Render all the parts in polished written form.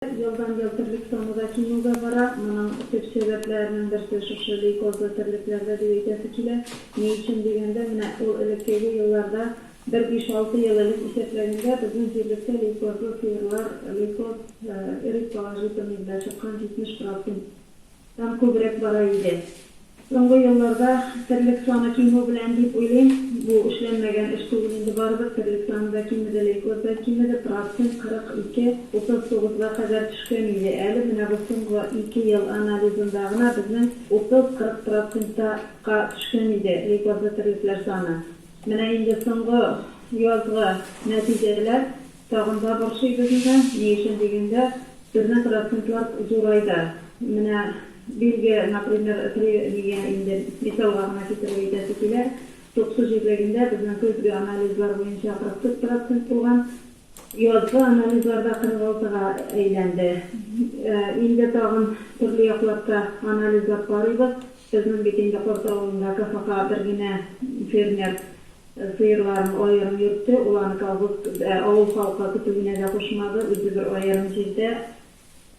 Yoldan yıltırlık sonunda kimilde bara, bunun tüp sebeplerinin birisi şu leykozlu tırlıklarda deyitesi kile. Ne için degende, o elektrikli yıllarda 5-6 yıllık iseflerinde bizim zirlikte leykozlu sıyırlar, leykoz erik balajıtımızda çıkan 70%'dan kübrek bara idi. Soňky ýyllarda terlik sany kimo bilen diýip oýlaýyn, bu işlenmegen iş tugulyndy bardyr, terlik sanyda kimide leykozda kimide prosent 42-39-ga kadar düşken idi. Äli mine bu soňky 2 ýyl analizindagyna bizning 30-40%-ga düşken idi leykozda terlikler sany. Mine indi soňky ýazgy netijeler tagynda bir şey bizde, näçe degende 1%lar zoraýdy. Mine Bilge, например, misallarına getirmeyecek iler, 9 yerlerinde bizim közgü analizler boyunca 40% olan, yazgı analizlerde 46'a eğlendi. İndi tağın türlü yaklarda analizler varıydı. Bizim bitinde portalında kafaka bir yine fermer sıyırların ayarım yürüttü. Ulanı kalbuk ağıl halka kütübüne de koşmadı. Üzü bir ayarım cilde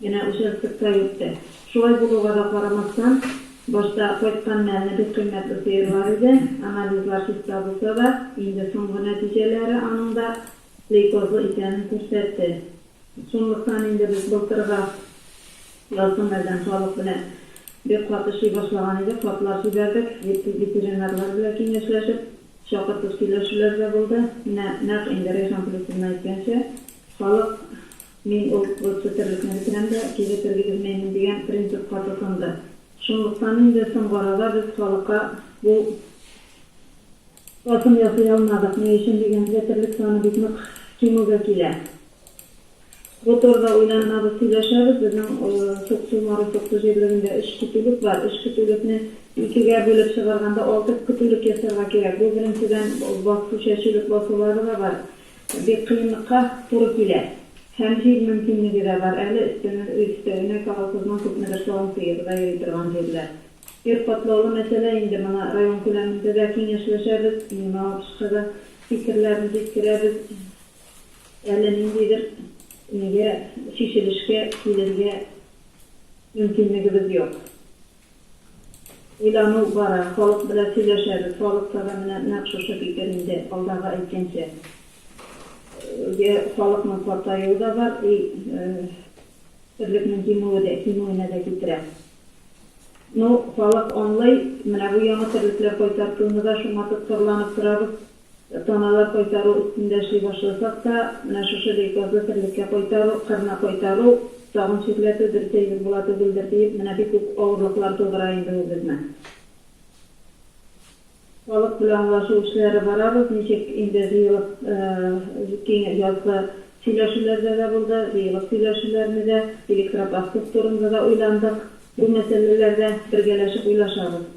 yine uşaklıkta yürüttü. Şolay buluğa da qaramasdan, başta koytkan məlini bir kıymetli sıyırlar idi. Analizler şista bulsa da, indi soňky netijeleri anında leykozlu ikenin көрsetdi. Şonluktan indi biz doktorga Yalçın elden sağlık bilen bir qatışy başlagan idi. Qatlar jiberdik, veterinarlar bilen kеңeşleşip, şakırtış kileşiler de buldu. Näq indi Reşan Pülüsü'nün aytgança, sağlık men o terlikni bitirende kegetirge bilmeymin degan prinsip katılsındı. Şunluktan indi soňgarada biz halka bu basım yasaý almadyk. Ne için degende terlik sany bitmek kimoga kile. Bu torda oýlanmady süýleşebiz. Bizim Soksumarı Soksu jerlerinde iş kütülük var. İş kütülükni ikiге bölüp çygarganda 6 kütülük ýasarga kerek. Bu birinciden basy şeşilik basylary da var. Bir kynlykka tory kile. Hem şey mümkünlüğü de var. Üstüne kalkızman köpnedir soğan sıyırda yürütürgen şeyler. Bir patlalı mesele indi bana rayon küleminde de kеңeşleşeriz. Mağabışkada fikirlerimizi iskireriz. Nindidir şişilişke, kilirge mümkünlüğümüz yok. İlanı var. Halk bile süýleşeriz. Halk sadamına nakşoşa fikirinde aldağa aytkençe. Halkның patayığı da var, terliknin kimoyuna da getirer. Halk anlay, bu ýaňy terlikler koýtartdygyny şoňa tutturlanyp turabys. Tanalar koýtaru üstünde şey başlasak da, şoşa leykozly terlikke koýtaru, kyrna koýtaru, tagyn şekilde dirteýir bolady bildirdiýip, bir köp awurlyklar togaraýyndy bizne. Halk bilen ulaşu işleri barabız, neçek indi ýylyk ýazgy süýleşүүлerde de boldy, ýylyk süýleşүүлerde de elektrobas turunda da oýlandyk. Bu meselelerde birgeleşip oýlaşabys.